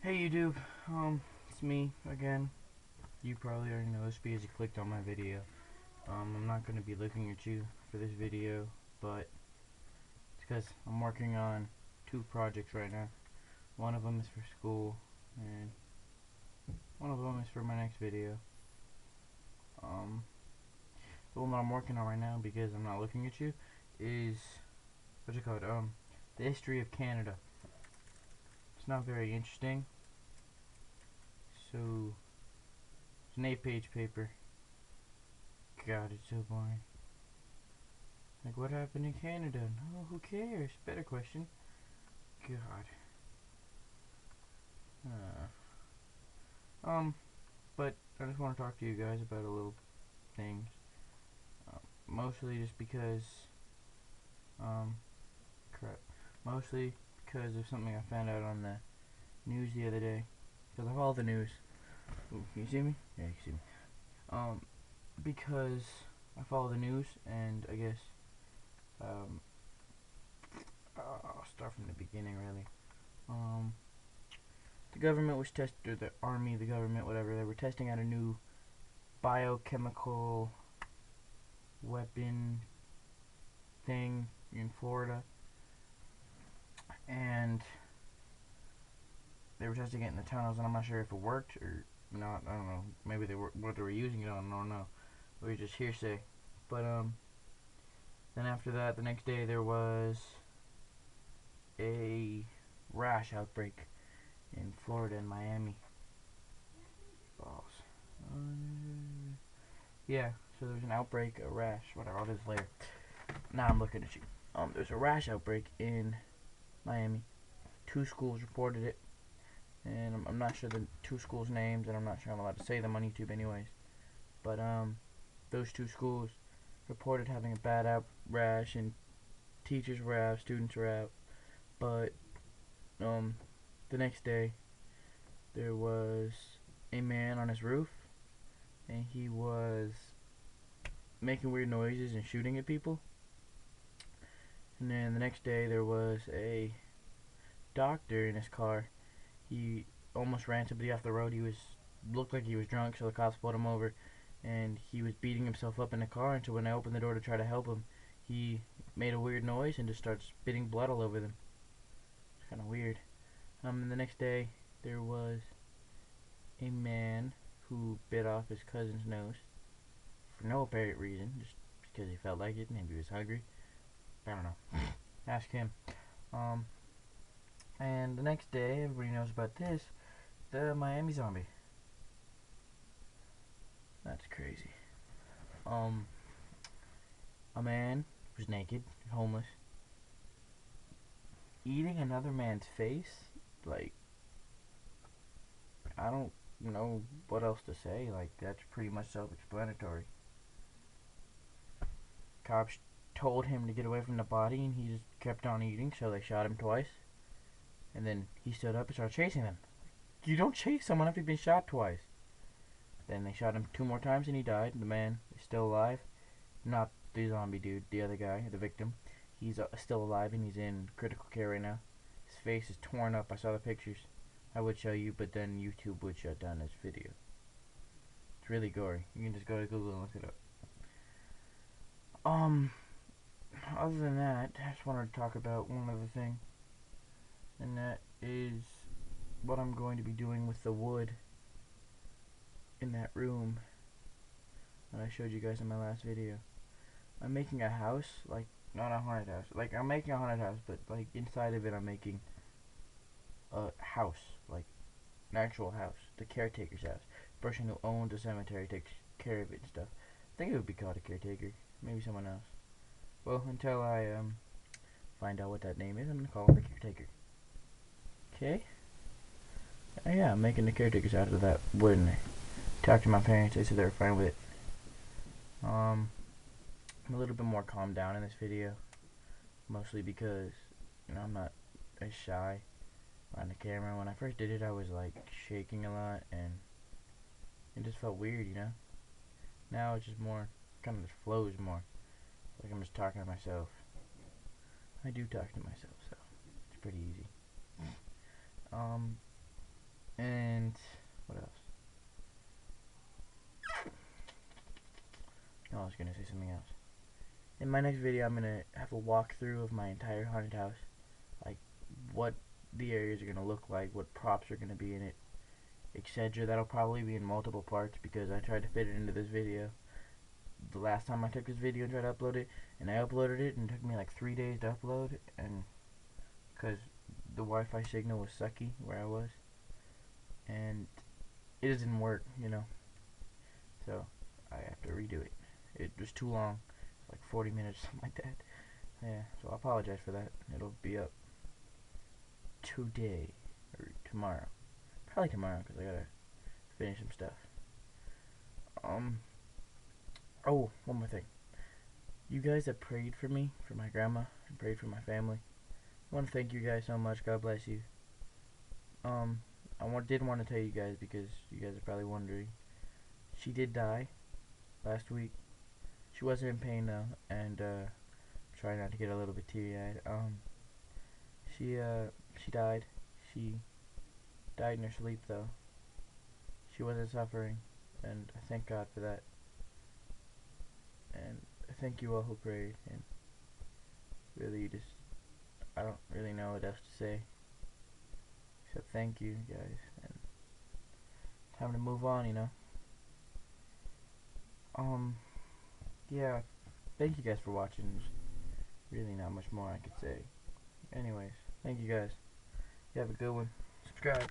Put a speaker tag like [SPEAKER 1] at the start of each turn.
[SPEAKER 1] Hey YouTube, it's me again. You probably already know this because you clicked on my video. I'm not going to be looking at you for this video, but it's because I'm working on two projects right now. One of them is for school, and one of them is for my next video. The one that I'm working on right now, because I'm not looking at you, is, what's it called, the history of Canada. It's not very interesting, so it's an 8-page paper. God, it's so boring. Like, what happened in Canada? No, who cares? Better question. God. But I just want to talk to you guys about a little things. Mostly just because, crap. Mostly because of something I found out on the news the other day. Because I follow the news. Ooh, can you see me? Yeah, you can see me. Because I follow the news, and I guess, I'll start from the beginning, really. The government was or the army, the government, whatever, they were testing out a new biochemical weapon thing in Florida, and they were testing it in the tunnels, and I'm not sure if it worked or not. I don't know. Maybe they were what they were using it on. I don't know. It was just hearsay. But then after that, the next day there was a rash outbreak in Florida and Miami. Balls. Yeah, so there was an outbreak, a rash, whatever. I'll do this later. Now I'm looking at you. There's a rash outbreak in Miami. 2 schools reported it, and I'm not sure the 2 schools' names, and I'm not sure I'm allowed to say them on YouTube, anyways. But those 2 schools reported having a bad rash, and teachers were out, students were out. But the next day, there was a man on his roof, and he was making weird noises and shooting at people. And then the next day, there was a doctor in his car. He almost ran somebody off the road. He looked like he was drunk, so the cops pulled him over, and he was beating himself up in the car. And so when I opened the door to try to help him, he made a weird noise and just started spitting blood all over them. It's kind of weird. And the next day, there was a man who bit off his cousin's nose for no apparent reason, just because he felt like it. Maybe he was hungry. I don't know. Ask him. And the next day, everybody knows about this, the Miami zombie. That's crazy. A man was naked, homeless, eating another man's face. Like, I don't know what else to say. Like, that's pretty much self-explanatory. Cops told him to get away from the body, and he just kept on eating, so they shot him twice. And then he stood up and started chasing them. You don't chase someone after you've been shot twice. Then they shot him 2 more times and he died. The man is still alive. Not the zombie dude, the other guy, the victim. He's still alive and he's in critical care right now. His face is torn up. I saw the pictures. I would show you, but then YouTube would shut down this video. It's really gory. You can just go to Google and look it up. Other than that, I just wanted to talk about one other thing. And that is what I'm going to be doing with the wood in that room that I showed you guys in my last video. I'm making a house, like, not a haunted house. Like, I'm making a haunted house, but, like, inside of it I'm making a house, like, an actual house. The caretaker's house. The person who owns the cemetery takes care of it and stuff. I think it would be called a caretaker. Maybe someone else. Well, until I, find out what that name is, I'm gonna call him the caretaker. Okay? Yeah, I'm making the caretakers out of that wood, and I talked to my parents. They said they were fine with it. I'm a little bit more calmed down in this video, mostly because, you know, I'm not as shy on the camera. When I first did it, I was like shaking a lot, and it just felt weird, you know. Now it's just more, kind of just flows more. Like I'm just talking to myself. I do talk to myself, so it's pretty easy. And what else? No, I was gonna say something else. In my next video, I'm gonna have a walkthrough of my entire haunted house, like what the areas are gonna look like, what props are gonna be in it, etc. That'll probably be in multiple parts because I tried to fit it into this video the last time I took this video and tried to upload it, and I uploaded it and it took me like 3 days to upload, and because the Wi-Fi signal was sucky where I was, and it doesn't work, you know, so I have to redo it. It was too long, like 40 minutes, something like that. Yeah, so I apologize for that. It'll be up today or tomorrow, probably tomorrow because I gotta finish some stuff. Oh, one more thing. You guys have prayed for me, for my grandma, and prayed for my family. I want to thank you guys so much. God bless you. Did want to tell you guys because you guys are probably wondering. She did die last week. She wasn't in pain though, and try not to get a little bit teary-eyed. She died. She died in her sleep though. She wasn't suffering, and I thank God for that. And I thank you all who prayed, and really just, I don't really know what else to say. Except thank you guys, and time to move on, you know. Yeah, thank you guys for watching. There's really not much more I could say. Anyways, thank you guys. You have a good one. Subscribe.